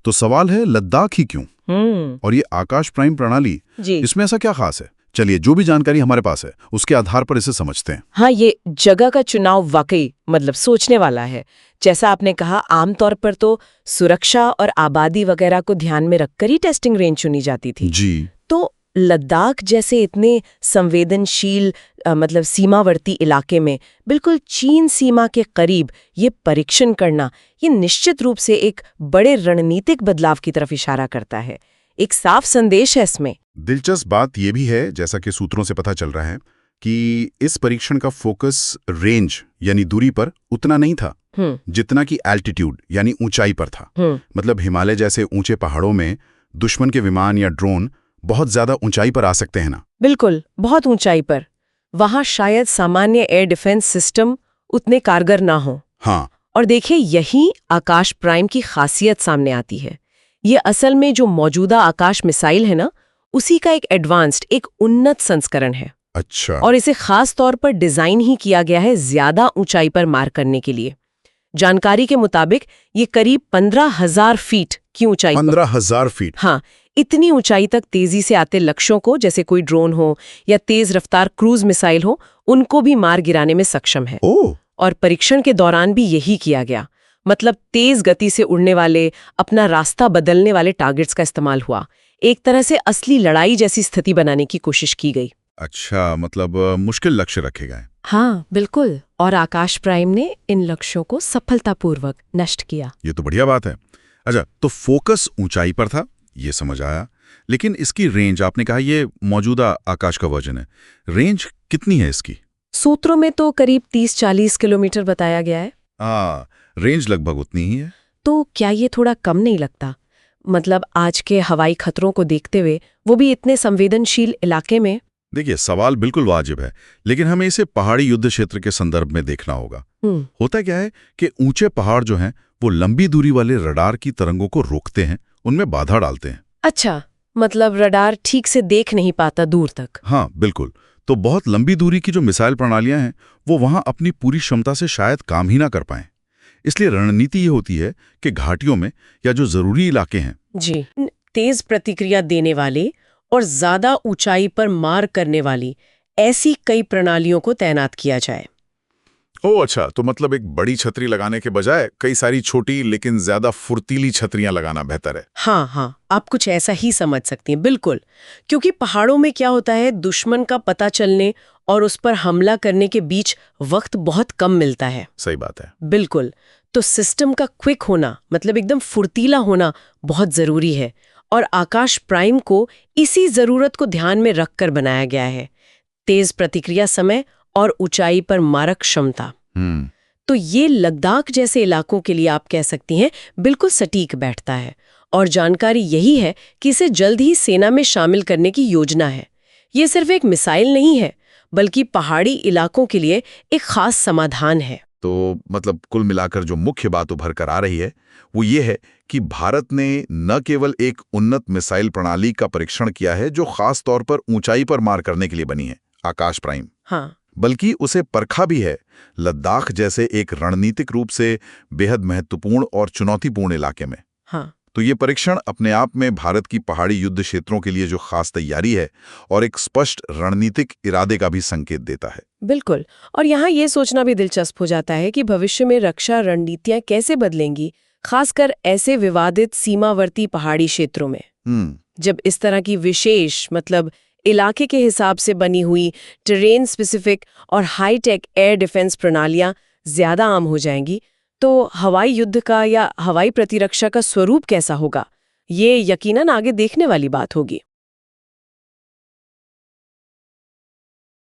तो सवाल है लद्दाख ही क्यों? और ये आकाश प्राइम प्रणाली, इसमें ऐसा क्या खास है? चलिए, जो भी जानकारी हमारे पास है उसके आधार पर इसे समझते हैं। हाँ, ये जगह का चुनाव वाकई मतलब सोचने वाला है। जैसा आपने कहा, आमतौर पर तो सुरक्षा और आबादी वगैरह को ध्यान में रखकर ही टेस्टिंग रेंज चुनी जाती थी जी। तो लद्दाख जैसे इतने संवेदनशील मतलब सीमावर्ती इलाके में, बिल्कुल चीन सीमा के करीब ये परीक्षण करना, ये निश्चित रूप से एक बड़े रणनीतिक बदलाव की तरफ इशारा करता है। एक साफ संदेश है इसमें। दिलचस्प बात यह भी है, जैसा कि सूत्रों से पता चल रहा है, कि इस परीक्षण का फोकस रेंज यानी दूरी पर उतना नहीं था जितना कि एल्टीट्यूड यानी ऊंचाई पर था। मतलब हिमालय जैसे ऊंचे पहाड़ों में दुश्मन के विमान या ड्रोन बहुत ज्यादा ऊंचाई पर आ सकते हैं ना? बिल्कुल, बहुत ऊंचाई पर। वहां शायद सामान्य एयर डिफेंस सिस्टम उतने कारगर ना हो। हाँ। और देखिए, यही आकाश प्राइम की खासियत सामने आती है। ये असल में जो मौजूदा आकाश मिसाइल है ना, उसी का एक एडवांस्ड, एक उन्नत संस्करण है। अच्छा। और इसे खास तौर पर डिजाइन ही किया गया है ज्यादा ऊंचाई पर मार करने के लिए। जानकारी के मुताबिक ये करीब 15,000 फीट की ऊंचाई। 15,000 फीट? हाँ, इतनी ऊंचाई तक तेजी से आते लक्ष्यों को, जैसे कोई ड्रोन हो या तेज रफ्तार क्रूज मिसाइल हो, उनको भी मार गिराने में सक्षम है। और परीक्षण के दौरान भी यही किया गया। मतलब तेज गति से उड़ने वाले, अपना रास्ता बदलने वाले टारगेट्स का इस्तेमाल हुआ। एक तरह से असली लड़ाई जैसी स्थिति बनाने की कोशिश की गई। अच्छा, मतलब मुश्किल लक्ष्य रखे गए। हाँ, बिल्कुल। और आकाश प्राइम ने इन लक्ष्यों को सफलतापूर्वक नष्ट किया। ये तो बढ़िया बात है। अच्छा, तो फोकस ऊंचाई पर था, ये समझ आया। लेकिन इसकी रेंज, आपने कहा ये मौजूदा आकाश का वर्जन है, रेंज कितनी है इसकी? सूत्रों में तो करीब 30-40 किलोमीटर बताया गया है। रेंज लगभग उतनी ही है। तो क्या ये थोड़ा कम नहीं लगता? मतलब आज के हवाई खतरों को देखते हुए, वो भी इतने संवेदनशील इलाके में। देखिए, सवाल बिल्कुल वाजिब है, लेकिन हमें इसे पहाड़ी युद्ध क्षेत्र के संदर्भ में देखना होगा। होता क्या है कि ऊंचे पहाड़ जो हैं, वो लंबी दूरी वाले रडार की तरंगों को रोकते हैं, उनमें बाधा डालते हैं। अच्छा, मतलब रडार ठीक से देख नहीं पाता दूर तक। हाँ, बिल्कुल। तो बहुत लंबी दूरी की जो मिसाइल प्रणालियां हैं, वो वहां अपनी पूरी क्षमता से शायद काम ही ना कर पाएं। इसलिए रणनीति ये होती है कि घाटियों में या जो जरूरी इलाके हैं जी, तेज प्रतिक्रिया देने वाले और ज्यादा ऊंचाई पर मार करने वाली ऐसी कई प्रणालियों को तैनात किया जाए। ओह अच्छा, तो मतलब एक बड़ी छतरी लगाने के बजाय कई सारी छोटी लेकिन ज्यादा फुर्तीली छतरियां लगाना बेहतर है। हाँ, आप कुछ ऐसा ही समझ सकती हैं, बिल्कुल। क्योंकि पहाड़ों में क्या होता है, दुश्मन का पता चलने और उस पर हमला करने के बीच वक्त बहुत कम मिलता है। सही बात है। बिल्कुल। तो सिस्टम का क्विक होना, मतलब एकदम फुर्तीला होना बहुत जरूरी है। और आकाश प्राइम को इसी जरूरत को ध्यान में रखकर बनाया गया है। तेज प्रतिक्रिया समय और ऊंचाई पर मारक क्षमता। तो ये लद्दाख जैसे इलाकों के लिए आप कह सकती हैं बिल्कुल सटीक बैठता है। और जानकारी यही है कि इसे जल्द ही सेना में शामिल करने की योजना है। ये सिर्फ एक मिसाइल नहीं है, बल्कि पहाड़ी इलाकों के लिए एक खास समाधान है। तो मतलब कुल मिलाकर जो मुख्य बात उभर कर आ रही है वो ये है कि भारत ने न केवल एक उन्नत मिसाइल प्रणाली का परीक्षण किया है जो खास तौर पर ऊंचाई पर मार करने के लिए बनी है, आकाश प्राइम, हाँ, बल्कि उसे परखा भी है लद्दाख जैसे एक रणनीतिक रूप से बेहद महत्वपूर्ण और चुनौतीपूर्ण इलाके में। हाँ। तो ये परीक्षण अपने आप में भारत की पहाड़ी युद्ध क्षेत्रों के लिए जो खास तैयारी है और एक स्पष्ट रणनीतिक इरादे का भी संकेत देता है। बिल्कुल। और यहाँ ये सोचना भी दिलचस्प हो जाता है कि भविष्य में रक्षा रणनीतियां कैसे बदलेंगी, खासकर ऐसे विवादित सीमावर्ती पहाड़ी क्षेत्रों में। जब इस तरह की विशेष, मतलब इलाके के हिसाब से बनी हुई टेरेन स्पेसिफिक और हाईटेक एयर डिफेंस प्रणालियां ज्यादा आम हो जाएंगी, तो हवाई युद्ध का या हवाई प्रतिरक्षा का स्वरूप कैसा होगा, ये यकीनन आगे देखने वाली बात होगी।